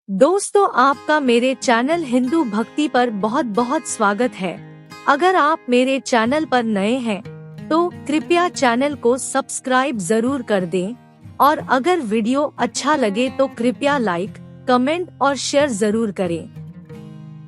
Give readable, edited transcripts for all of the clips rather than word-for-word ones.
दोस्तों, आपका मेरे चैनल हिंदू भक्ति पर बहुत बहुत स्वागत है। अगर आप मेरे चैनल पर नए हैं तो कृपया चैनल को सब्सक्राइब जरूर कर दें और अगर वीडियो अच्छा लगे तो कृपया लाइक, कमेंट और शेयर जरूर करें।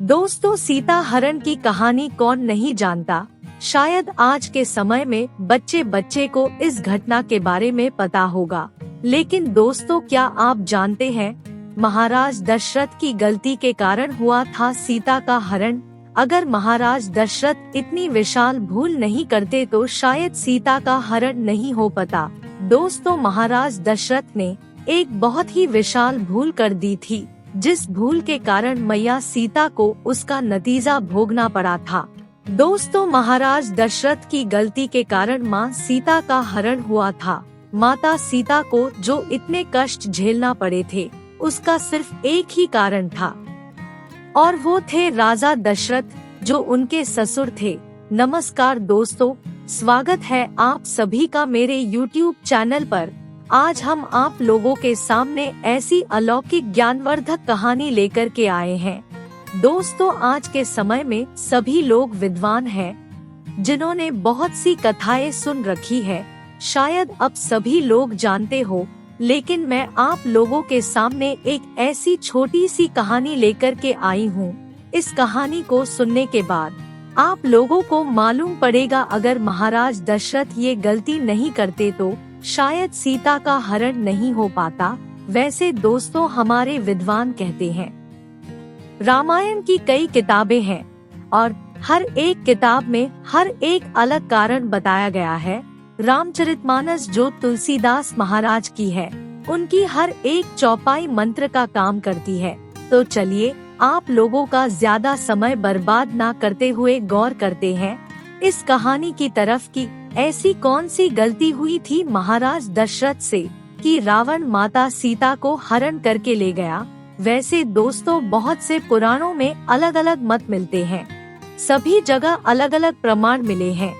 दोस्तों, सीता हरण की कहानी कौन नहीं जानता। शायद आज के समय में बच्चे बच्चे को इस घटना के बारे में पता होगा, लेकिन दोस्तों, क्या आप जानते हैं महाराज दशरथ की गलती के कारण हुआ था सीता का हरण। अगर महाराज दशरथ इतनी विशाल भूल नहीं करते तो शायद सीता का हरण नहीं हो पाता। दोस्तों, महाराज दशरथ ने एक बहुत ही विशाल भूल कर दी थी, जिस भूल के कारण मैया सीता को उसका नतीजा भोगना पड़ा था। दोस्तों, महाराज दशरथ की गलती के कारण माँ सीता का हरण हुआ था। माता सीता को जो इतने कष्ट झेलना पड़े थे उसका सिर्फ एक ही कारण था और वो थे राजा दशरथ, जो उनके ससुर थे। नमस्कार दोस्तों, स्वागत है आप सभी का मेरे YouTube चैनल पर। आज हम आप लोगों के सामने ऐसी अलौकिक ज्ञानवर्धक कहानी लेकर के आए हैं। दोस्तों, आज के समय में सभी लोग विद्वान हैं, जिन्होंने बहुत सी कथाएं सुन रखी है। शायद अब सभी लोग जानते हो, लेकिन मैं आप लोगों के सामने एक ऐसी छोटी सी कहानी लेकर के आई हूँ। इस कहानी को सुनने के बाद आप लोगों को मालूम पड़ेगा, अगर महाराज दशरथ ये गलती नहीं करते तो शायद सीता का हरण नहीं हो पाता। वैसे दोस्तों, हमारे विद्वान कहते हैं रामायण की कई किताबें हैं और हर एक किताब में हर एक अलग कारण बताया गया है। रामचरितमानस जो तुलसीदास महाराज की है, उनकी हर एक चौपाई मंत्र का काम करती है। तो चलिए, आप लोगों का ज्यादा समय बर्बाद ना करते हुए गौर करते हैं इस कहानी की तरफ कि ऐसी कौन सी गलती हुई थी महाराज दशरथ से कि रावण माता सीता को हरण करके ले गया। वैसे दोस्तों, बहुत से पुराणों में अलग अलग मत मिलते हैं, सभी जगह अलग अलग प्रमाण मिले हैं,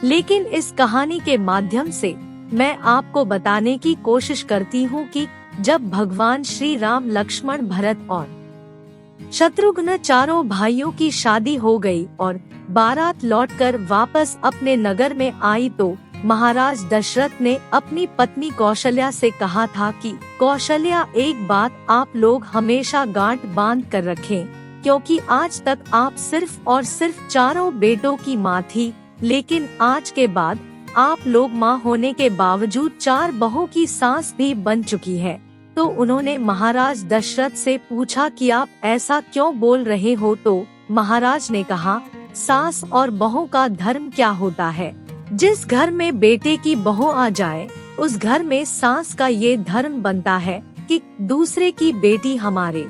लेकिन इस कहानी के माध्यम से मैं आपको बताने की कोशिश करती हूँ कि जब भगवान श्री राम, लक्ष्मण, भरत और शत्रुघ्न चारों भाइयों की शादी हो गई और बारात लौटकर वापस अपने नगर में आई तो महाराज दशरथ ने अपनी पत्नी कौशल्या से कहा था कि कौशल्या, एक बात आप लोग हमेशा गांठ बांध कर रखें, क्योंकि आज तक आप सिर्फ और सिर्फ चारों बेटों की माँ थी, लेकिन आज के बाद आप लोग माँ होने के बावजूद चार बहू की सास भी बन चुकी है। तो उन्होंने महाराज दशरथ से पूछा कि आप ऐसा क्यों बोल रहे हो। तो महाराज ने कहा, सास और बहू का धर्म क्या होता है। जिस घर में बेटे की बहू आ जाए, उस घर में सास का ये धर्म बनता है कि दूसरे की बेटी हमारे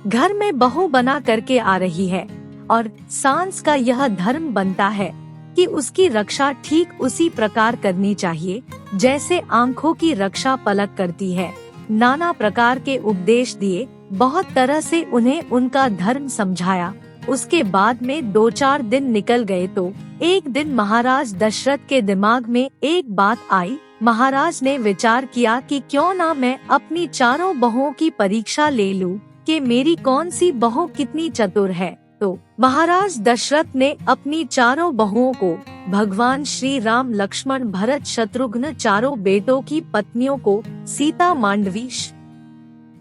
घर में बहू बना करके आ रही है, और सास का यह धर्म बनता है कि उसकी रक्षा ठीक उसी प्रकार करनी चाहिए जैसे आंखों की रक्षा पलक करती है। नाना प्रकार के उपदेश दिए, बहुत तरह से उन्हें उनका धर्म समझाया। उसके बाद में 2-4 दिन निकल गए तो एक दिन महाराज दशरथ के दिमाग में एक बात आई। महाराज ने विचार किया कि क्यों ना मैं अपनी चारों बहुओं की परीक्षा ले लूं कि मेरी कौन सी बहू कितनी चतुर है। तो महाराज दशरथ ने अपनी चारों बहुओं को, भगवान श्री राम, लक्ष्मण, भरत, शत्रुघ्न चारों बेटों की पत्नियों को, सीता, मांडवी,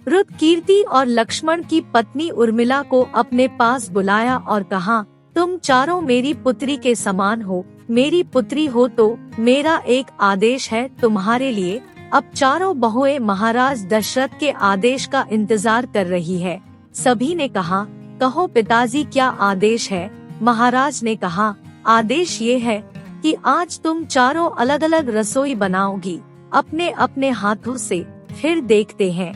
रुत, कीर्ति और लक्ष्मण की पत्नी उर्मिला को अपने पास बुलाया और कहा, तुम चारों मेरी पुत्री के समान हो, मेरी पुत्री हो तो मेरा एक आदेश है तुम्हारे लिए। अब चारों बहुएं महाराज दशरथ के आदेश का इंतजार कर रही है। सभी ने कहा, कहो पिताजी, क्या आदेश है। महाराज ने कहा, आदेश ये है कि आज तुम चारों अलग अलग रसोई बनाओगी अपने अपने हाथों से, फिर देखते हैं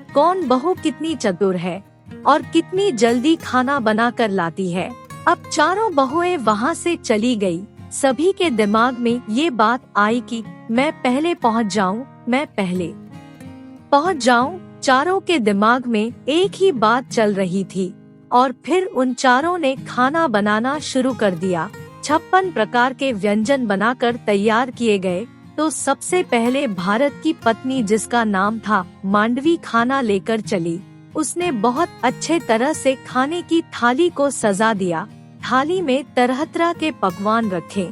कौन बहू कितनी चतुर है और कितनी जल्दी खाना बना कर लाती है। अब चारों बहुएं वहाँ से चली गई। सभी के दिमाग में ये बात आई कि मैं पहले पहुँच जाऊँ, मैं पहले पहुँच जाऊँ। चारों के दिमाग में एक ही बात चल रही थी और फिर उन चारों ने खाना बनाना शुरू कर दिया। 56 प्रकार के व्यंजन बनाकर तैयार किए गए। तो सबसे पहले भारत की पत्नी, जिसका नाम था मांडवी, खाना लेकर चली। उसने बहुत अच्छे तरह से खाने की थाली को सजा दिया। थाली में तरह तरह के पकवान रखे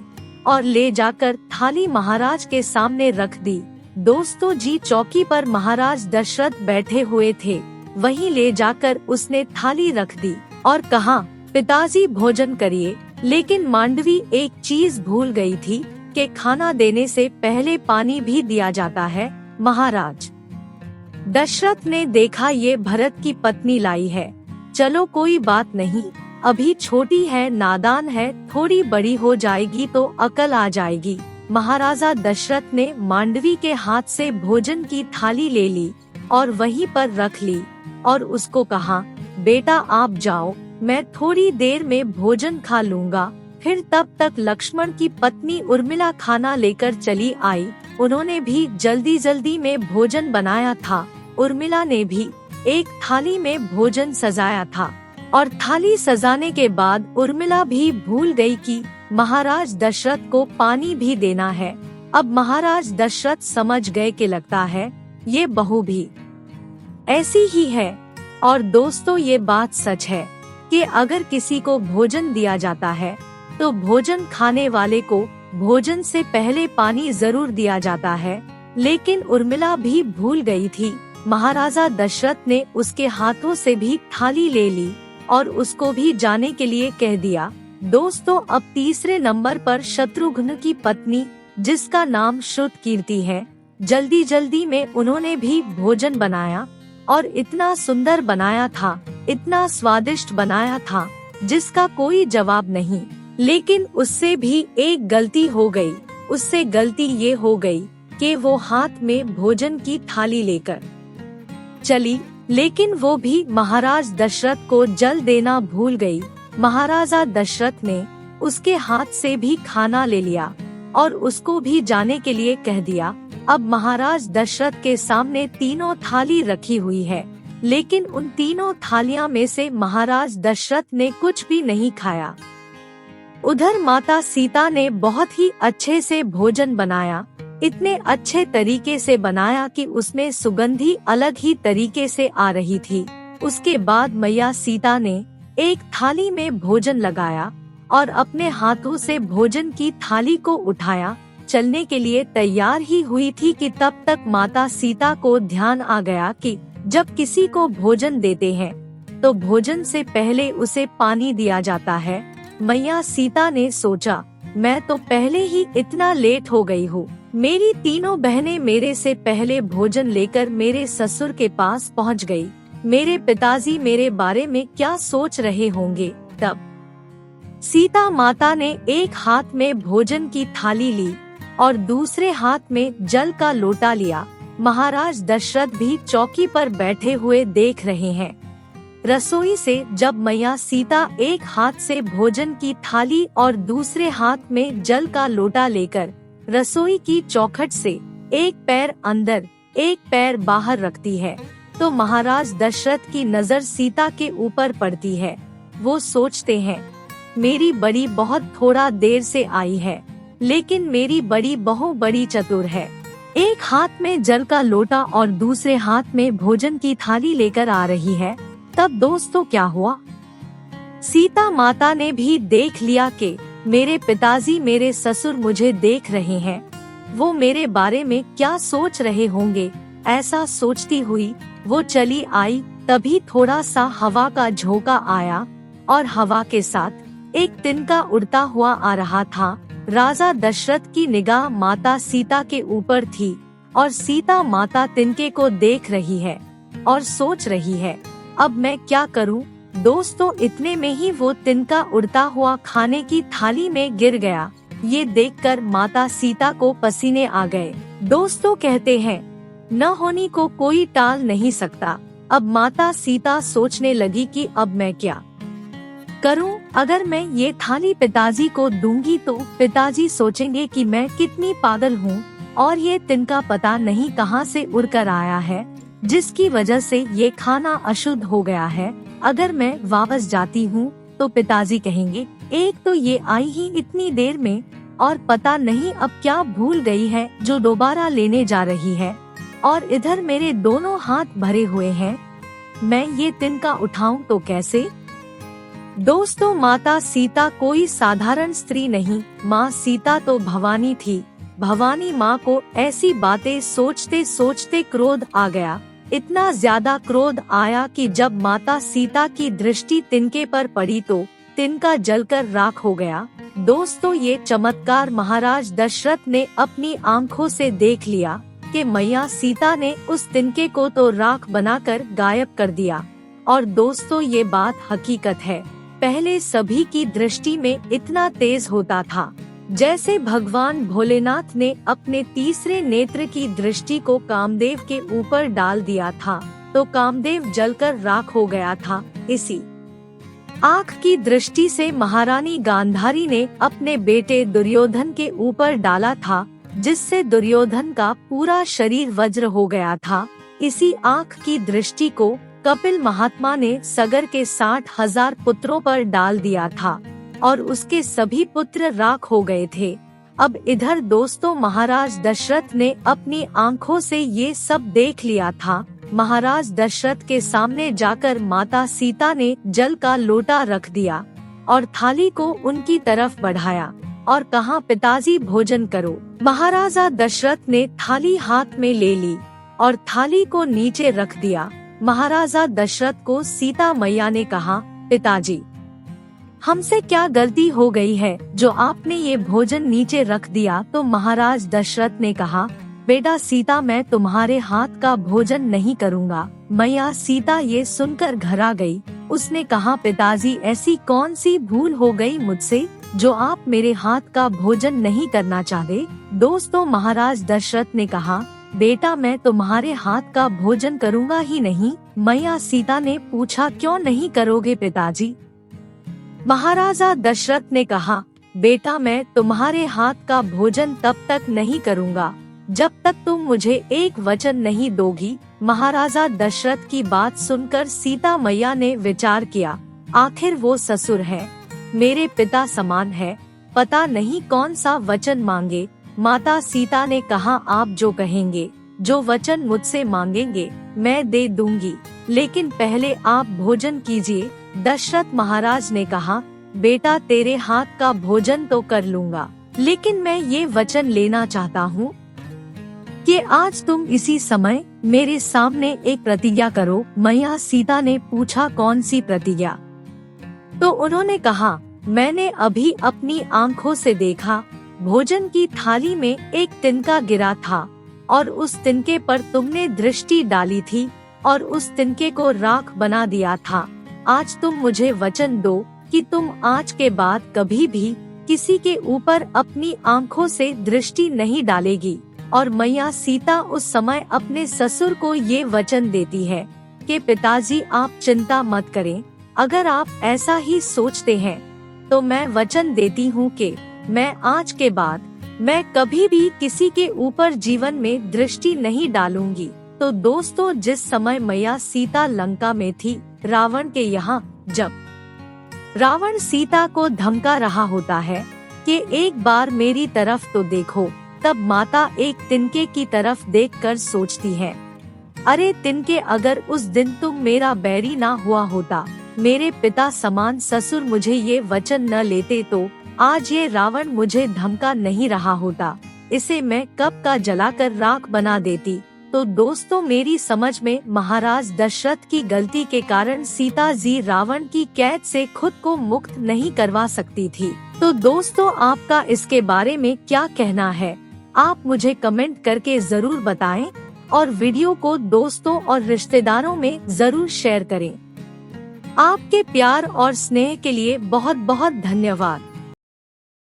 और ले जाकर थाली महाराज के सामने रख दी। दोस्तों जी, चौकी पर महाराज दशरथ बैठे हुए थे, वहीं ले जाकर उसने थाली रख दी और कहा, पिताजी भोजन करिए। लेकिन मांडवी एक चीज भूल गई थी कि खाना देने से पहले पानी भी दिया जाता है। महाराज दशरथ ने देखा ये भरत की पत्नी लाई है, चलो कोई बात नहीं, अभी छोटी है, नादान है, थोड़ी बड़ी हो जाएगी तो अकल आ जाएगी। महाराजा दशरथ ने मांडवी के हाथ से भोजन की थाली ले ली और वहीं पर रख ली और उसको कहा, बेटा आप जाओ, मैं थोड़ी देर में भोजन खा लूँगा। फिर तब तक लक्ष्मण की पत्नी उर्मिला खाना लेकर चली आई। उन्होंने भी जल्दी जल्दी में भोजन बनाया था। उर्मिला ने भी एक थाली में भोजन सजाया था और थाली सजाने के बाद उर्मिला भी भूल गई कि महाराज दशरथ को पानी भी देना है। अब महाराज दशरथ समझ गए कि लगता है ये बहू भी ऐसी ही है। और दोस्तों, ये बात सच है कि अगर किसी को भोजन दिया जाता है तो भोजन खाने वाले को भोजन से पहले पानी जरूर दिया जाता है। लेकिन उर्मिला भी भूल गई थी। महाराजा दशरथ ने उसके हाथों से भी थाली ले ली और उसको भी जाने के लिए कह दिया। दोस्तों, अब तीसरे नंबर पर शत्रुघ्न की पत्नी, जिसका नाम श्रुतकीर्ति है, जल्दी जल्दी में उन्होंने भी भोजन बनाया और इतना सुंदर बनाया था, इतना स्वादिष्ट बनाया था, जिसका कोई जवाब नहीं। लेकिन उससे भी एक गलती हो गई। उससे गलती ये हो गई कि वो हाथ में भोजन की थाली लेकर चली, लेकिन वो भी महाराज दशरथ को जल देना भूल गई। महाराजा दशरथ ने उसके हाथ से भी खाना ले लिया और उसको भी जाने के लिए कह दिया। अब महाराज दशरथ के सामने तीनों थाली रखी हुई है, लेकिन उन तीनों थालियां में से महाराज दशरथ ने कुछ भी नहीं खाया। उधर माता सीता ने बहुत ही अच्छे से भोजन बनाया, इतने अच्छे तरीके से बनाया कि उसमें सुगंधी अलग ही तरीके से आ रही थी। उसके बाद मैया सीता ने एक थाली में भोजन लगाया और अपने हाथों से भोजन की थाली को उठाया, चलने के लिए तैयार ही हुई थी कि तब तक माता सीता को ध्यान आ गया कि जब किसी को भोजन देते हैं तो भोजन से पहले उसे पानी दिया जाता है। मैया सीता ने सोचा, मैं तो पहले ही इतना लेट हो गई हूँ, मेरी तीनों बहनें मेरे से पहले भोजन लेकर मेरे ससुर के पास पहुँच गई। मेरे पिताजी मेरे बारे में क्या सोच रहे होंगे। तब सीता माता ने एक हाथ में भोजन की थाली ली और दूसरे हाथ में जल का लोटा लिया। महाराज दशरथ भी चौकी पर बैठे हुए देख रहे हैं। रसोई से जब मैया सीता एक हाथ से भोजन की थाली और दूसरे हाथ में जल का लोटा लेकर रसोई की चौखट से एक पैर अंदर एक पैर बाहर रखती है, तो महाराज दशरथ की नजर सीता के ऊपर पड़ती है। वो सोचते हैं, मेरी बड़ी बहुत थोड़ा देर से आई है, लेकिन मेरी बड़ी बहू बड़ी चतुर है। एक हाथ में जल का लोटा और दूसरे हाथ में भोजन की थाली लेकर आ रही है। तब दोस्तों क्या हुआ, सीता माता ने भी देख लिया कि मेरे पिताजी मेरे ससुर मुझे देख रहे हैं, वो मेरे बारे में क्या सोच रहे होंगे। ऐसा सोचती हुई वो चली आई। तभी थोड़ा सा हवा का झोंका आया और हवा के साथ एक तिनका उड़ता हुआ आ रहा था। राजा दशरथ की निगाह माता सीता के ऊपर थी और सीता माता तिनके को देख रही है और सोच रही है, अब मैं क्या करूं। दोस्तों, इतने में ही वो तिनका उड़ता हुआ खाने की थाली में गिर गया। ये देखकर माता सीता को पसीने आ गए। दोस्तों कहते हैं, न होनी को कोई टाल नहीं सकता। अब माता सीता सोचने लगी कि अब मैं क्या करूं। अगर मैं ये थाली पिताजी को दूंगी तो पिताजी सोचेंगे कि मैं कितनी पागल हूँ और ये तिनका पता नहीं कहां से उड़कर आया है, जिसकी वजह से ये खाना अशुद्ध हो गया है। अगर मैं वापस जाती हूँ तो पिताजी कहेंगे, एक तो ये आई ही इतनी देर में और पता नहीं अब क्या भूल गई है जो दोबारा लेने जा रही है, और इधर मेरे दोनों हाथ भरे हुए हैं। मैं ये तिनका उठाऊं तो कैसे? दोस्तों, माता सीता कोई साधारण स्त्री नहीं, माँ सीता तो भवानी थी। भवानी माँ को ऐसी बातें सोचते सोचते क्रोध आ गया। इतना ज्यादा क्रोध आया कि जब माता सीता की दृष्टि तिनके पर पड़ी तो तिनका जलकर राख हो गया। दोस्तों, ये चमत्कार महाराज दशरथ ने अपनी आंखों से देख लिया कि मैया सीता ने उस तिनके को तो राख बनाकर गायब कर दिया। और दोस्तों, ये बात हकीकत है। पहले सभी की दृष्टि में इतना तेज होता था जैसे भगवान भोलेनाथ ने अपने तीसरे नेत्र की दृष्टि को कामदेव के ऊपर डाल दिया था तो कामदेव जलकर राख हो गया था। इसी आँख की दृष्टि से महारानी गांधारी ने अपने बेटे दुर्योधन के ऊपर डाला था, जिससे दुर्योधन का पूरा शरीर वज्र हो गया था। इसी आँख की दृष्टि को कपिल महात्मा ने सगर के 60,000 पुत्रों पर डाल दिया था और उसके सभी पुत्र राख हो गए थे। अब इधर दोस्तों, महाराज दशरथ ने अपनी आंखों से ये सब देख लिया था। महाराज दशरथ के सामने जाकर माता सीता ने जल का लोटा रख दिया और थाली को उनकी तरफ बढ़ाया और कहा, पिताजी भोजन करो। महाराजा दशरथ ने थाली हाथ में ले ली और थाली को नीचे रख दिया। महाराजा दशरथ को सीता मैया ने कहा, पिताजी, हमसे क्या गलती हो गई है जो आपने ये भोजन नीचे रख दिया? तो महाराज दशरथ ने कहा, बेटा सीता, मैं तुम्हारे हाथ का भोजन नहीं करूँगा। मैया सीता ये सुनकर घबरा गई। उसने कहा, पिताजी, ऐसी कौन सी भूल हो गई मुझसे जो आप मेरे हाथ का भोजन नहीं करना चाहते? दोस्तों, महाराज दशरथ ने कहा, बेटा, मैं तुम्हारे हाथ का भोजन करूँगा ही नहीं। मैया सीता ने पूछा, क्यों नहीं करोगे पिताजी? महाराजा दशरथ ने कहा, बेटा, मैं तुम्हारे हाथ का भोजन तब तक नहीं करूँगा जब तक तुम मुझे एक वचन नहीं दोगी। महाराजा दशरथ की बात सुनकर सीता मैया ने विचार किया, आखिर वो ससुर है, मेरे पिता समान है, पता नहीं कौन सा वचन मांगे। माता सीता ने कहा, आप जो कहेंगे, जो वचन मुझसे मांगेंगे मैं दे दूंगी, लेकिन पहले आप भोजन कीजिए। दशरथ महाराज ने कहा, बेटा, तेरे हाथ का भोजन तो कर लूंगा, लेकिन मैं ये वचन लेना चाहता हूँ कि आज तुम इसी समय मेरे सामने एक प्रतिज्ञा करो। मैया सीता ने पूछा, कौन सी प्रतिज्ञा? तो उन्होंने कहा, मैंने अभी अपनी आंखों से देखा, भोजन की थाली में एक तिनका गिरा था और उस तिनके पर तुमने दृष्टि डाली थी और उस तिनके को राख बना दिया था। आज तुम मुझे वचन दो कि तुम आज के बाद कभी भी किसी के ऊपर अपनी आंखों से दृष्टि नहीं डालेगी। और मैया सीता उस समय अपने ससुर को ये वचन देती है कि पिताजी, आप चिंता मत करें, अगर आप ऐसा ही सोचते हैं तो मैं वचन देती हूँ कि मैं आज के बाद मैं कभी भी किसी के ऊपर जीवन में दृष्टि नहीं डालूंगी। तो दोस्तों, जिस समय मैया सीता लंका में थी, रावण के यहाँ, जब रावण सीता को धमका रहा होता है कि एक बार मेरी तरफ तो देखो, तब माता एक तिनके की तरफ देखकर सोचती है, अरे तिनके, अगर उस दिन तुम मेरा बैरी ना हुआ होता, मेरे पिता समान ससुर मुझे ये वचन न लेते, तो आज ये रावण मुझे धमका नहीं रहा होता, इसे मैं कब का जलाकर राख बना देती। तो दोस्तों, मेरी समझ में महाराज दशरथ की गलती के कारण सीता जी रावण की कैद से खुद को मुक्त नहीं करवा सकती थी। तो दोस्तों, आपका इसके बारे में क्या कहना है? आप मुझे कमेंट करके जरूर बताएं और वीडियो को दोस्तों और रिश्तेदारों में जरूर शेयर करें। आपके प्यार और स्नेह के लिए बहुत बहुत धन्यवाद।